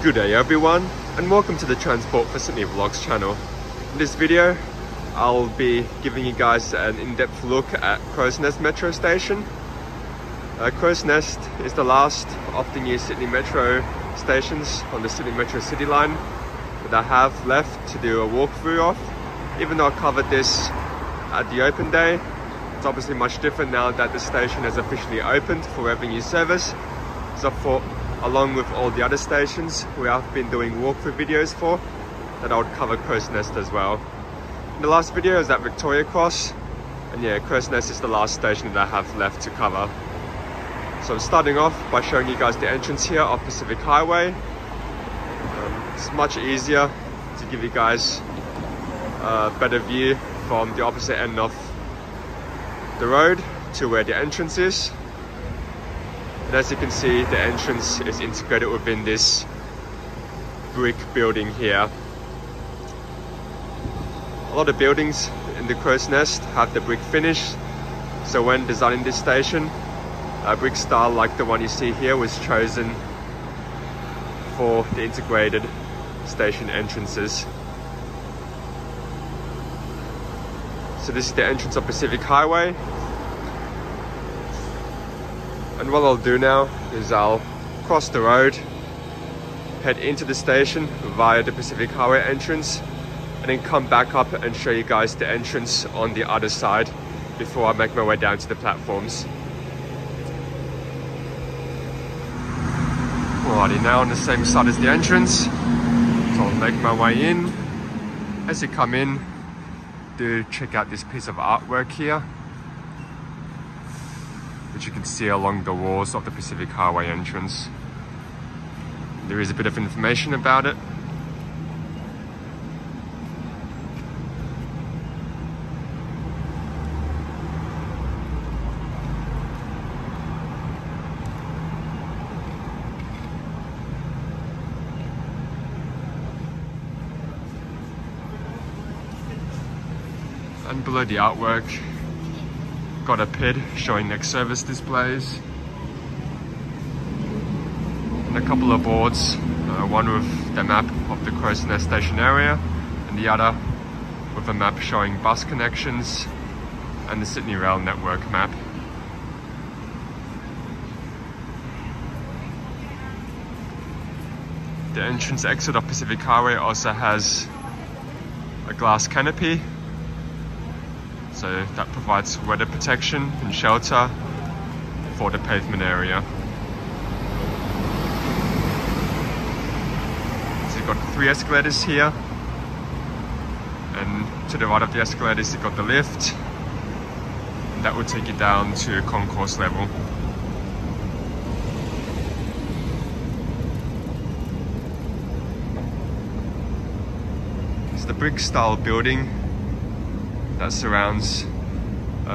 Good day everyone, and welcome to the Transport for Sydney Vlogs channel. In this video, I'll be giving you guys an in-depth look at Crow's Nest Metro Station. Crow's Nest is the last of the new Sydney Metro stations on the Sydney Metro City line that I have left to do a walkthrough of. Even though I covered this at the open day, it's obviously much different now that the station has officially opened for revenue service. So I thought, along with all the other stations we have been doing walkthrough videos for, that I would cover Crow's Nest as well. In the last video is at Victoria Cross, and yeah, Crow's Nest is the last station that I have left to cover. So I'm starting off by showing you guys the entrance here of Pacific Highway. It's much easier to give you guys a better view from the opposite end of the road to where the entrance is. And as you can see, the entrance is integrated within this brick building here. A lot of buildings in the Crow's Nest have the brick finish, so when designing this station, a brick style like the one you see here was chosen for the integrated station entrances. So this is the entrance of Pacific Highway. And what I'll do now is I'll cross the road, head into the station via the Pacific Highway entrance, and then come back up and show you guys the entrance on the other side before I make my way down to the platforms. Alrighty, now on the same side as the entrance, so I'll make my way in. As you come in, do check out this piece of artwork here, which you can see along the walls of the Pacific Highway entrance. There is a bit of information about it. And below the artwork, got a PID showing next service displays, and a couple of boards, one with the map of the Crow's Nest station area, and the other with a map showing bus connections and the Sydney Rail network map. The entrance exit of Pacific Highway also has a glass canopy, so that provides weather protection and shelter for the pavement area. So you've got 3 escalators here, and to the right of the escalators you've got the lift, and that will take you down to concourse level. It's the brick style building that surrounds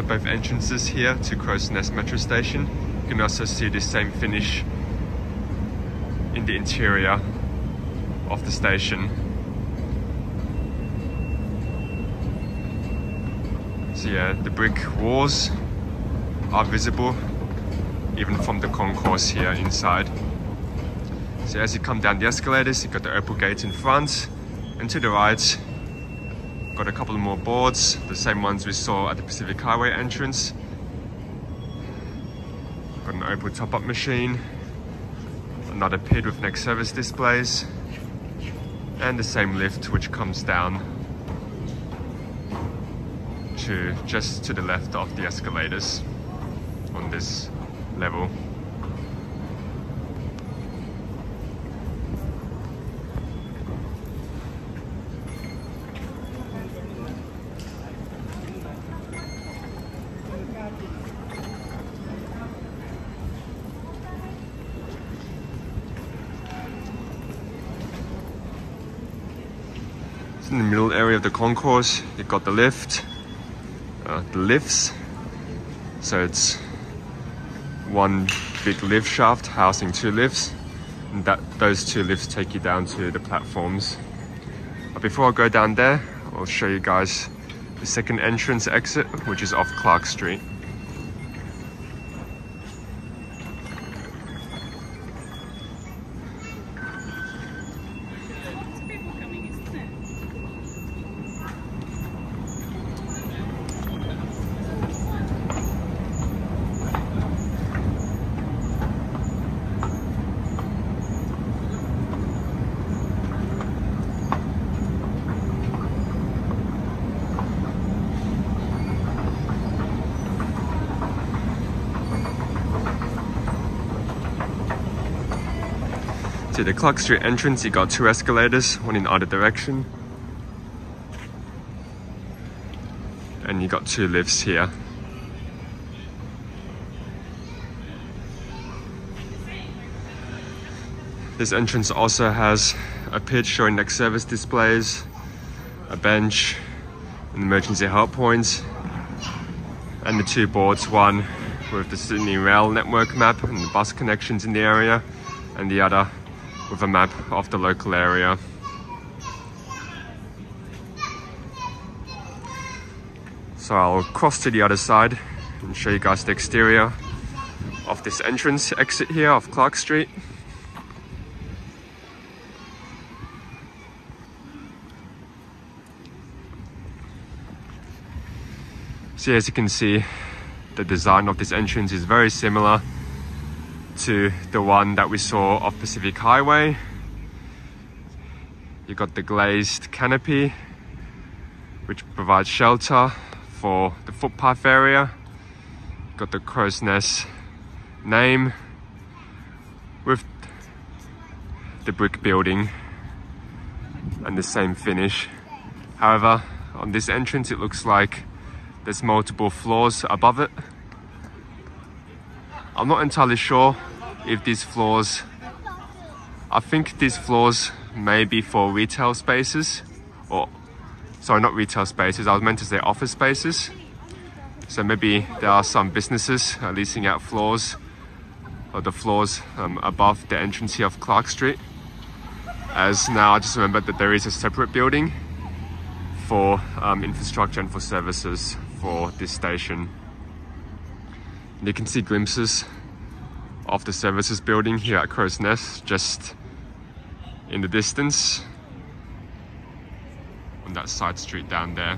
both entrances here to Crow's Nest Metro Station. You can also see the same finish in the interior of the station. So yeah, the brick walls are visible even from the concourse here inside. So as you come down the escalators, you've got the opal gate in front, and to the right got a couple more boards, the same ones we saw at the Pacific Highway entrance. Got an opal top-up machine, another PID with next service displays, and the same lift which comes down to just to the left of the escalators on this level. In the middle area of the concourse, you've got the lift, the lifts. So it's one big lift shaft housing 2 lifts, and those 2 lifts take you down to the platforms. But before I go down there, I'll show you guys the second entrance exit, which is off Clark Street. To the Clark Street entrance, you got 2 escalators, one in either direction. And you got 2 lifts here. This entrance also has a pitch showing next service displays, a bench, and emergency help points, and the 2 boards, one with the Sydney Rail network map and the bus connections in the area, and the other with a map of the local area. So I'll cross to the other side and show you guys the exterior of this entrance exit here of Clark Street. So as you can see, the design of this entrance is very similar to the one that we saw off Pacific Highway. You got the glazed canopy, which provides shelter for the footpath area. You got the Crow's Nest name with the brick building and the same finish. However, on this entrance it looks like there's multiple floors above it. I'm not entirely sure if these floors, I think these floors may be for retail spaces, or sorry, not retail spaces, I was meant to say office spaces. So maybe there are some businesses leasing out floors, or the floors above the entrance here of Clark Street. As now I just remembered that there is a separate building for infrastructure and for services for this station. And you can see glimpses of the services building here at Crow's Nest just in the distance on that side street down there.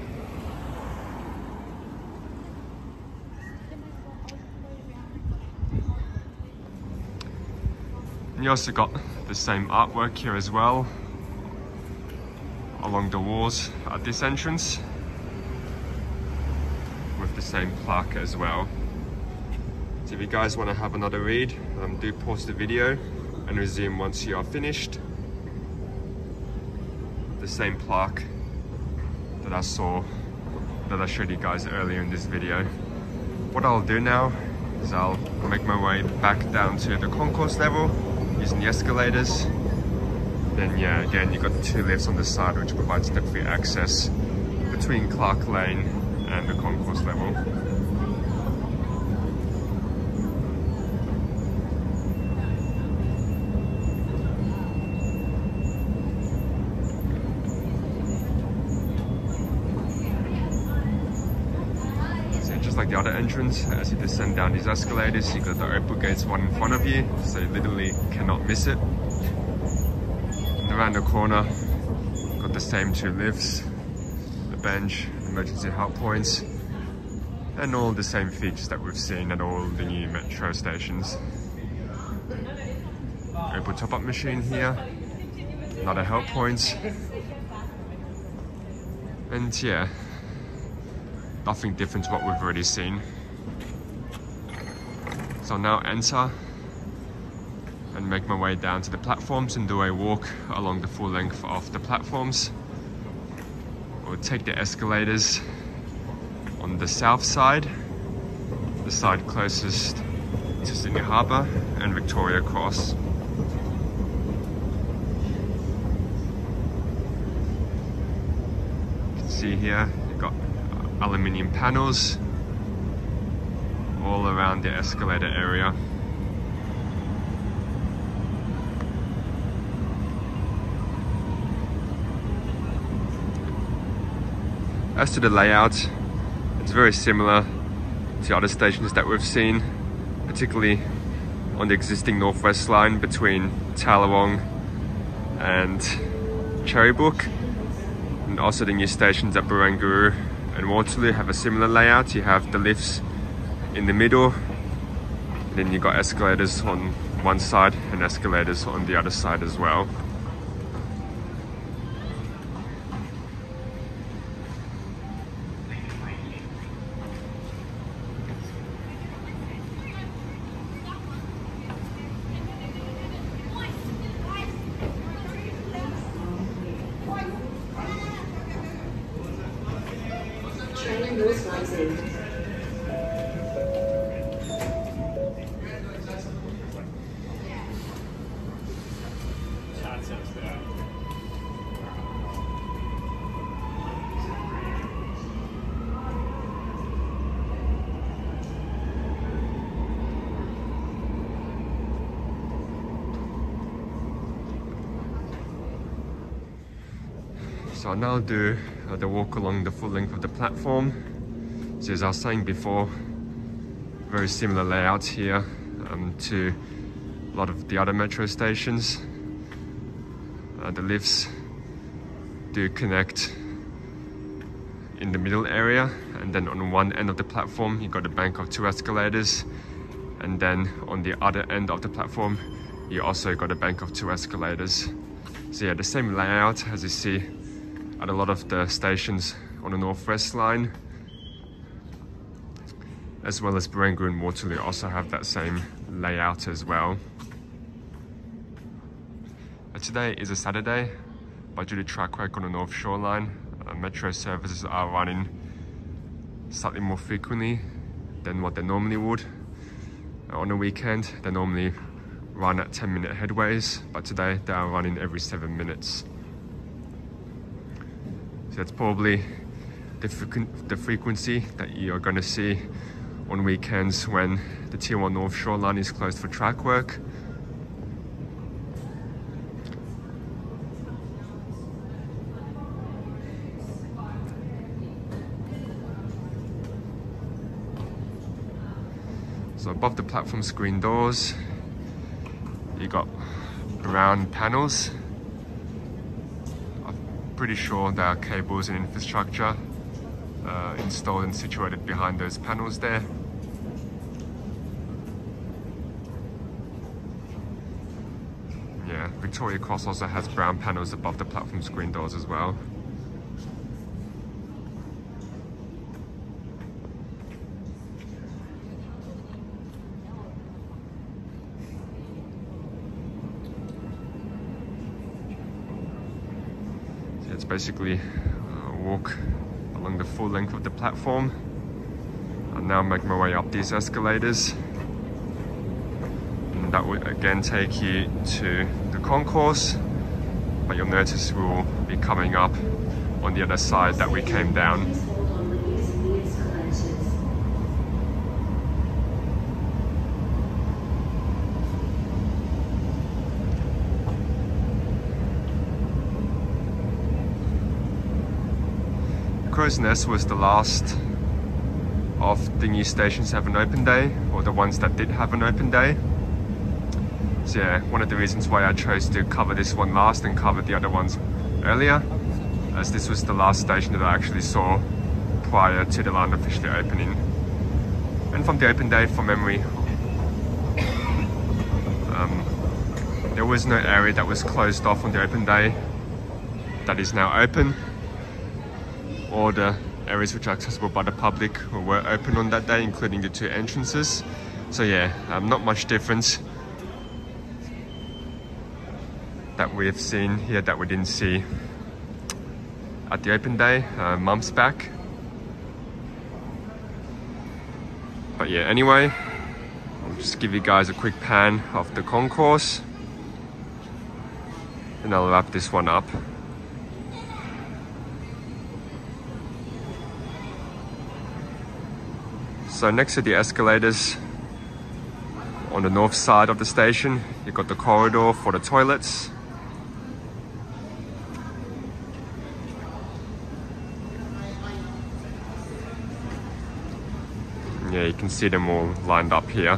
And you also got the same artwork here as well along the walls at this entrance, with the same plaque as well. So if you guys want to have another read, do pause the video and resume once you are finished. The same plaque that I showed you guys earlier in this video. What I'll do now is I'll make my way back down to the concourse level using the escalators. Then yeah, again, you've got the 2 lifts on the side which provides step-free access between Clark Lane and the concourse level. Like the other entrance, as you descend down these escalators, you got the open gates one in front of you, so you literally cannot miss it. And around the corner, got the same 2 lifts, the bench, emergency help points, and all the same features that we've seen at all the new metro stations. Open top-up machine here, another help points, and yeah, nothing different to what we've already seen. So I'll now enter and make my way down to the platforms and do a walk along the full length of the platforms. We'll take the escalators on the south side, the side closest to Sydney Harbour and Victoria Cross. You can see here, you've got aluminium panels all around the escalator area. As to the layout, it's very similar to other stations that we've seen, particularly on the existing Northwest line between Tallawong and Cherrybrook, and also the new stations at Barangaroo and Waterloo have a similar layout. You have the lifts in the middle, and then you've got escalators on one side and escalators on the other side as well. doors rising. So I'll now do the walk along the full length of the platform. So as I was saying before, very similar layout here to a lot of the other metro stations. The lifts do connect in the middle area, and then on one end of the platform you've got a bank of 2 escalators, and then on the other end of the platform you also got a bank of 2 escalators. So yeah, the same layout as you see at a lot of the stations on the Northwest line, as well as Barangaroo and Waterloo also have that same layout as well. Today is a Saturday, but due to track work on the North Shore line, metro services are running slightly more frequently than what they normally would. On a weekend, they normally run at 10-minute headways, but today they are running every 7 minutes. So that's probably the frequency that you're going to see on weekends when the Tier 1 North Shore line is closed for track work. So above the platform screen doors, you got brown panels. I'm pretty sure there are cables and infrastructure installed and situated behind those panels there. Yeah, Victoria Cross also has brown panels above the platform screen doors as well. It's basically a walk along the full length of the platform. I'll now make my way up these escalators, and that will again take you to the concourse, but you'll notice we'll be coming up on the other side that we came down. Crow's Nest was the last of the new stations to have an open day, or the ones that did have an open day. So yeah, one of the reasons why I chose to cover this one last and cover the other ones earlier, as this was the last station that I actually saw prior to the line officially opening. And from the open day, from memory, there was no area that was closed off on the open day that is now open. All the areas which are accessible by the public were open on that day, including the 2 entrances. So yeah, not much difference that we've seen here that we didn't see at the open day months back. But yeah, anyway, I'll just give you guys a quick pan of the concourse, and I'll wrap this one up. So next to the escalators on the north side of the station, you've got the corridor for the toilets. Yeah, you can see them all lined up here.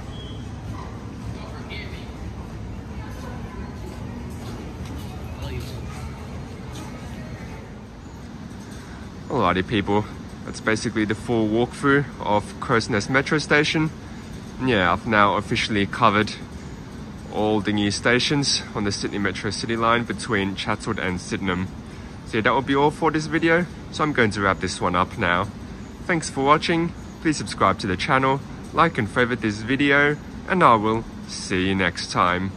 Alrighty people, that's basically the full walkthrough of Crow's Nest Metro Station. And yeah, I've now officially covered all the new stations on the Sydney Metro City line between Chatswood and Sydenham. So yeah, that will be all for this video, so I'm going to wrap this one up now. Thanks for watching, please subscribe to the channel, like and favorite this video, and I will see you next time.